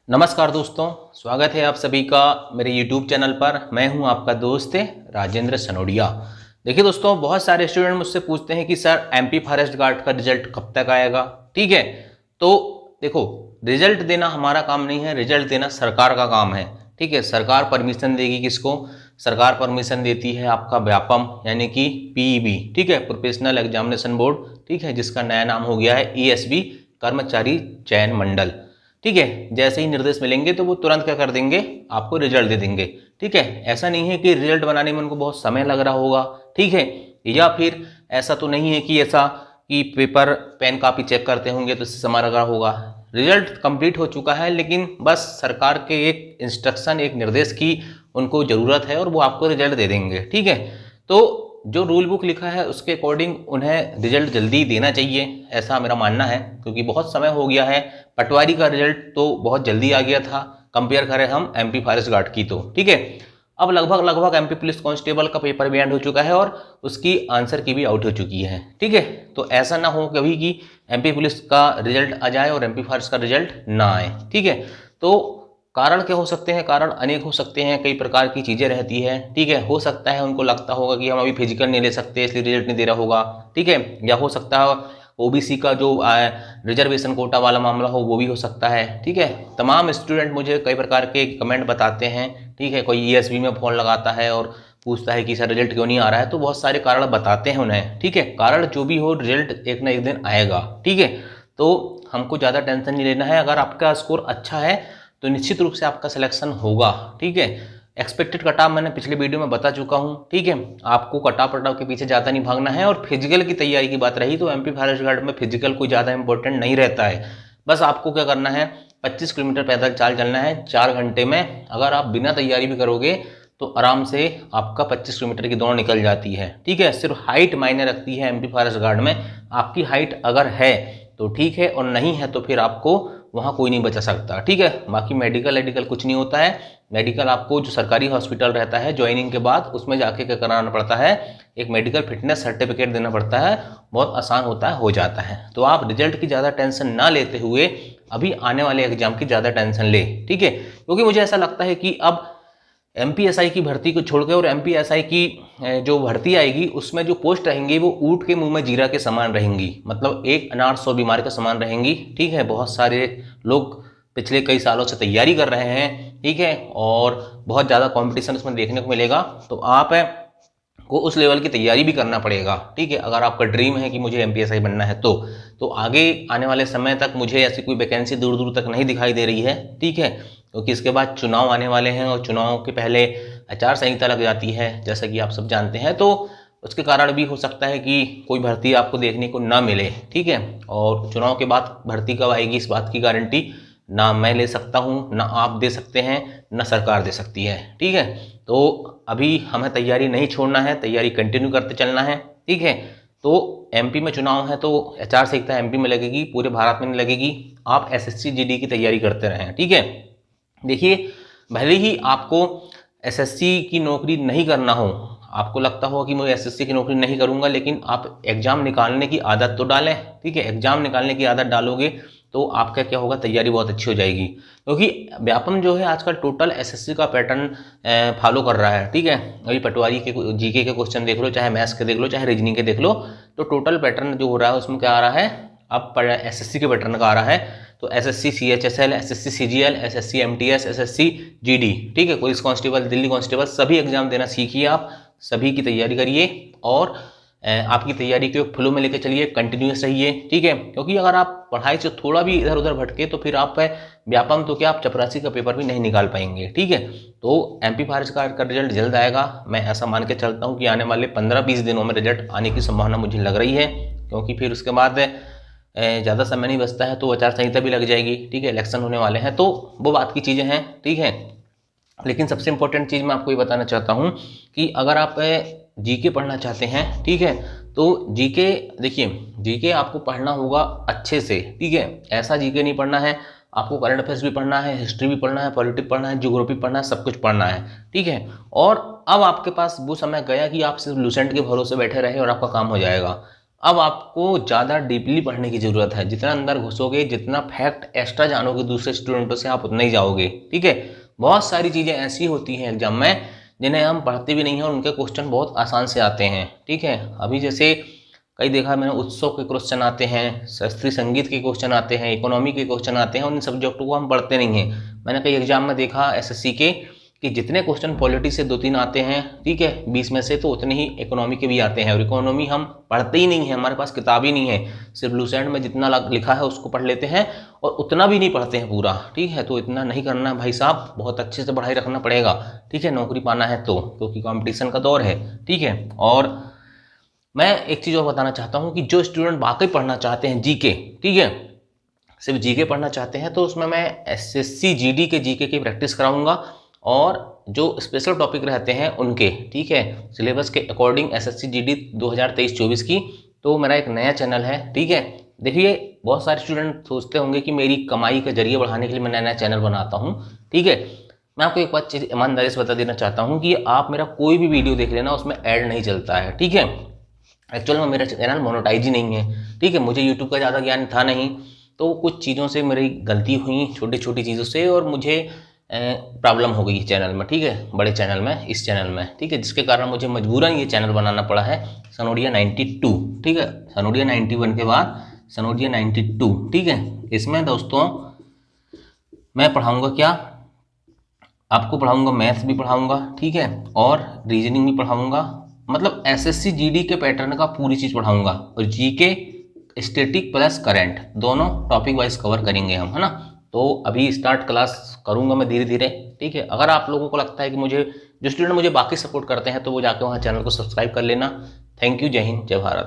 नमस्कार दोस्तों, स्वागत है आप सभी का मेरे YouTube चैनल पर। मैं हूं आपका दोस्त राजेंद्र सनोडिया। देखिए दोस्तों, बहुत सारे स्टूडेंट मुझसे पूछते हैं कि सर एमपी फॉरेस्ट गार्ड का रिजल्ट कब तक आएगा। ठीक है, तो देखो, रिजल्ट देना हमारा काम नहीं है, रिजल्ट देना सरकार का काम है। ठीक है, सरकार परमिशन देगी किसको? सरकार परमिशन देती है आपका व्यापम यानी कि पीईबी, ठीक है, प्रोफेशनल एग्जामिनेशन बोर्ड, ठीक है, जिसका नया नाम हो गया है ईएसबी, कर्मचारी चयन मंडल। ठीक है, जैसे ही निर्देश मिलेंगे तो वो तुरंत क्या कर देंगे, आपको रिजल्ट दे देंगे। ठीक है, ऐसा नहीं है कि रिजल्ट बनाने में उनको बहुत समय लग रहा होगा। ठीक है, या फिर ऐसा तो नहीं है कि ऐसा कि पेपर पेन कापी चेक करते होंगे तो इससे समय लग रहा होगा। रिजल्ट कंप्लीट हो चुका है, लेकिन बस सरकार के एक इंस्ट्रक्शन, एक निर्देश की उनको ज़रूरत है और वो आपको रिजल्ट दे देंगे। ठीक है, तो जो रूल बुक लिखा है उसके अकॉर्डिंग उन्हें रिजल्ट जल्दी देना चाहिए, ऐसा मेरा मानना है, क्योंकि बहुत समय हो गया है। पटवारी का रिजल्ट तो बहुत जल्दी आ गया था, कंपेयर करें हम एमपी फॉरेस्ट गार्ड की तो। ठीक है, अब लगभग एमपी पुलिस कांस्टेबल का पेपर भी एंड हो चुका है और उसकी आंसर की भी आउट हो चुकी है। ठीक है, तो ऐसा ना हो कभी कि एमपी पुलिस का रिजल्ट आ जाए और एमपी फॉरेस्ट का रिजल्ट ना आए। ठीक है, तो कारण क्या हो सकते हैं? कारण अनेक हो सकते हैं, कई प्रकार की चीज़ें रहती है। ठीक है, हो सकता है उनको लगता होगा कि हम अभी फिजिकल नहीं ले सकते इसलिए रिजल्ट नहीं दे रहा होगा। ठीक है, या हो सकता है ओबीसी का जो रिजर्वेशन कोटा वाला मामला हो वो भी हो सकता है। ठीक है, तमाम स्टूडेंट मुझे कई प्रकार के कमेंट बताते हैं। ठीक है, कोई ईएसबी में फ़ोन लगाता है और पूछता है कि सर रिजल्ट क्यों नहीं आ रहा है, तो बहुत सारे कारण बताते हैं उन्हें। ठीक है, कारण जो भी हो, रिजल्ट एक ना एक दिन आएगा। ठीक है, तो हमको ज़्यादा टेंशन नहीं लेना है। अगर आपका स्कोर अच्छा है तो निश्चित रूप से आपका सिलेक्शन होगा। ठीक है, एक्सपेक्टेड कट-ऑफ मैंने पिछले वीडियो में बता चुका हूँ। ठीक है, आपको कट-ऑफ के पीछे ज़्यादा नहीं भागना है। और फिजिकल की तैयारी की बात रही तो एमपी फॉरेस्ट गार्ड में फिजिकल कोई ज़्यादा इंपॉर्टेंट नहीं रहता है। बस आपको क्या करना है, 25 किलोमीटर पैदल चाल चलना है 4 घंटे में। अगर आप बिना तैयारी भी करोगे तो आराम से आपका 25 किलोमीटर की दौड़ निकल जाती है। ठीक है, सिर्फ हाइट मायने रखती है एमपी फॉरेस्ट गार्ड में। आपकी हाइट अगर है तो ठीक है, और नहीं है तो फिर आपको वहाँ कोई नहीं बचा सकता। ठीक है, बाकी मेडिकल कुछ नहीं होता है। मेडिकल आपको जो सरकारी हॉस्पिटल रहता है ज्वाइनिंग के बाद, उसमें जाके क्या कराना पड़ता है, एक मेडिकल फिटनेस सर्टिफिकेट देना पड़ता है। बहुत आसान होता है, हो जाता है। तो आप रिजल्ट की ज़्यादा टेंशन ना लेते हुए अभी आने वाले एग्जाम की ज़्यादा टेंशन ले। ठीक है, क्योंकि मुझे ऐसा लगता है कि अब एमपीएसआई की भर्ती को छोड़कर और एमपीएसआई की जो भर्ती आएगी उसमें जो पोस्ट रहेंगी वो ऊँट के मुंह में जीरा के समान रहेंगी। मतलब एक अनार 100 बीमार के समान रहेंगी। ठीक है, बहुत सारे लोग पिछले कई सालों से तैयारी कर रहे हैं। ठीक है, और बहुत ज़्यादा कंपटीशन उसमें देखने को मिलेगा। तो आप को उस लेवल की तैयारी भी करना पड़ेगा। ठीक है, अगर आपका ड्रीम है कि मुझे एमपीएसआई बनना है तो आगे आने वाले समय तक मुझे ऐसी कोई वैकेंसी दूर दूर तक नहीं दिखाई दे रही है। ठीक है, क्योंकि इसके बाद चुनाव आने वाले हैं और चुनाव के पहले आचार संहिता लग जाती है, जैसा कि आप सब जानते हैं। तो उसके कारण भी हो सकता है कि कोई भर्ती आपको देखने को ना मिले। ठीक है, और चुनाव के बाद भर्ती कब आएगी इस बात की गारंटी ना मैं ले सकता हूँ, ना आप दे सकते हैं, ना सरकार दे सकती है। ठीक है, तो अभी हमें तैयारी नहीं छोड़ना है, तैयारी कंटिन्यू करते चलना है। ठीक है, तो एमपी में चुनाव है तो आचार संहिता एमपी में लगेगी, पूरे भारत में नहीं लगेगी। आप एसएससी जीडी की तैयारी करते रहें। ठीक है, देखिए, भले ही आपको एसएससी की नौकरी नहीं करना हो, आपको लगता हो कि मैं एसएससी की नौकरी नहीं करूंगा, लेकिन आप एग्जाम निकालने की आदत तो डालें। ठीक है, एग्जाम निकालने की आदत डालोगे तो आपका क्या होगा, तैयारी बहुत अच्छी हो जाएगी। क्योंकि व्यापम जो है आजकल टोटल एसएससी का पैटर्न फॉलो कर रहा है। ठीक है, अभी पटवारी के जीके के क्वेश्चन देख लो, चाहे मैथ्स के देख लो, चाहे रीजनिंग के देख लो, तो टोटल पैटर्न जो हो रहा है उसमें क्या आ रहा है, अब एसएससी के पैटर्न का आ रहा है। तो SSC CHSL, SSC CGL, SSC MTS, SSC GD, ठीक है, पुलिस कांस्टेबल, दिल्ली कांस्टेबल, सभी एग्जाम देना सीखिए। आप सभी की तैयारी करिए और आपकी तैयारी को फ्लो में लेकर चलिए, कंटिन्यूस रहिए। ठीक है, क्योंकि अगर आप पढ़ाई से थोड़ा भी इधर उधर भटके तो फिर आप व्यापम तो क्या, आप चपरासी का पेपर भी नहीं निकाल पाएंगे। ठीक है, तो एमपी फॉरेस्ट गार्ड का रिजल्ट जल्द आएगा। मैं ऐसा मान के चलता हूँ कि आने वाले 15-20 दिनों में रिजल्ट आने की संभावना मुझे लग रही है, क्योंकि फिर उसके बाद ज़्यादा समय नहीं बचता है तो आचार संहिता भी लग जाएगी। ठीक है, इलेक्शन होने वाले हैं, तो वो बात की चीज़ें हैं। ठीक है, लेकिन सबसे इंपॉर्टेंट चीज़ मैं आपको ये बताना चाहता हूँ कि अगर आप जीके पढ़ना चाहते हैं, ठीक है, तो जीके देखिए, जीके आपको पढ़ना होगा अच्छे से। ठीक है, ऐसा जीके नहीं पढ़ना है, आपको करंट अफेयर्स भी पढ़ना है, हिस्ट्री भी पढ़ना है, पॉलिटिक्स पढ़ना है, ज्योग्राफी पढ़ना है, सब कुछ पढ़ना है। ठीक है, और अब आपके पास वो समय गया कि आप सिर्फ लूसेंट के भरोसे बैठे रहे और आपका काम हो जाएगा। अब आपको ज़्यादा डीपली पढ़ने की ज़रूरत है। जितना अंदर घुसोगे, जितना फैक्ट एक्स्ट्रा जानोगे दूसरे स्टूडेंटों से, आप उतना ही जाओगे। ठीक है, बहुत सारी चीज़ें ऐसी होती हैं एग्जाम में जिन्हें हम पढ़ते भी नहीं हैं और उनके क्वेश्चन बहुत आसान से आते हैं। ठीक है, अभी जैसे कई देखा मैंने, उत्सव के क्वेश्चन आते हैं, शास्त्रीय संगीत के क्वेश्चन आते हैं, इकोनॉमी के क्वेश्चन आते हैं, उन सब्जेक्टों को हम पढ़ते नहीं हैं। मैंने कई एग्जाम में देखा एसएससी के कि जितने क्वेश्चन पॉलिटी से 2-3 आते हैं, ठीक है, 20 में से, तो उतने ही इकोनॉमी के भी आते हैं। और इकोनॉमी हम पढ़ते ही नहीं है, हमारे पास किताब ही नहीं है, सिर्फ लूसेंट में जितना लिखा है उसको पढ़ लेते हैं और उतना भी नहीं पढ़ते हैं पूरा। ठीक है, तो इतना नहीं करना भाई साहब, बहुत अच्छे से पढ़ाई रखना पड़ेगा। ठीक है, नौकरी पाना है तो, क्योंकि कॉम्पिटिशन का दौर है। ठीक है, और मैं एक चीज़ और बताना चाहता हूँ कि जो स्टूडेंट वाकई पढ़ना चाहते हैं जीके, ठीक है, सिर्फ जीके पढ़ना चाहते हैं, तो उसमें मैं एसएससी जीडी के जीके की प्रैक्टिस कराऊंगा और जो स्पेशल टॉपिक रहते हैं उनके, ठीक है, सिलेबस के अकॉर्डिंग एसएससी जीडी 2023-24 की। तो मेरा एक नया चैनल है। ठीक है, देखिए बहुत सारे स्टूडेंट सोचते होंगे कि मेरी कमाई का जरिए बढ़ाने के लिए मैं नया चैनल बनाता हूँ। ठीक है, मैं आपको एक बात ईमानदारी से बता देना चाहता हूँ कि आप मेरा कोई भी वीडियो देख लेना, उसमें ऐड नहीं चलता है। ठीक है, एक्चुअल में मेरा चैनल मोनेटाइज ही नहीं है। ठीक है, मुझे यूट्यूब का ज़्यादा ज्ञान था नहीं, तो कुछ चीज़ों से मेरी गलती हुई, छोटी छोटी चीज़ों से, और मुझे प्रॉब्लम हो गई चैनल में। ठीक है, बड़े चैनल में, इस चैनल में। ठीक है, जिसके कारण मुझे मजबूरन ये चैनल बनाना पड़ा है, सनोडिया 92। ठीक है, सनोडिया 91 के बाद सनोडिया 92। ठीक है, इसमें दोस्तों मैं पढ़ाऊँगा क्या, आपको पढ़ाऊँगा मैथ्स भी पढ़ाऊँगा, ठीक है, और रीजनिंग भी पढ़ाऊँगा। मतलब एसएससी जीडी के पैटर्न का पूरी चीज़ पढ़ाऊँगा, और जीके स्टैटिक प्लस करंट दोनों टॉपिक वाइज कवर करेंगे हम, है ना। तो अभी स्टार्ट क्लास करूँगा मैं धीरे धीरे। ठीक है, अगर आप लोगों को लगता है कि मुझे, जो स्टूडेंट मुझे बाकी सपोर्ट करते हैं, तो वो जाके वहाँ चैनल को सब्सक्राइब कर लेना। थैंक यू, जय हिंद, जय भारत।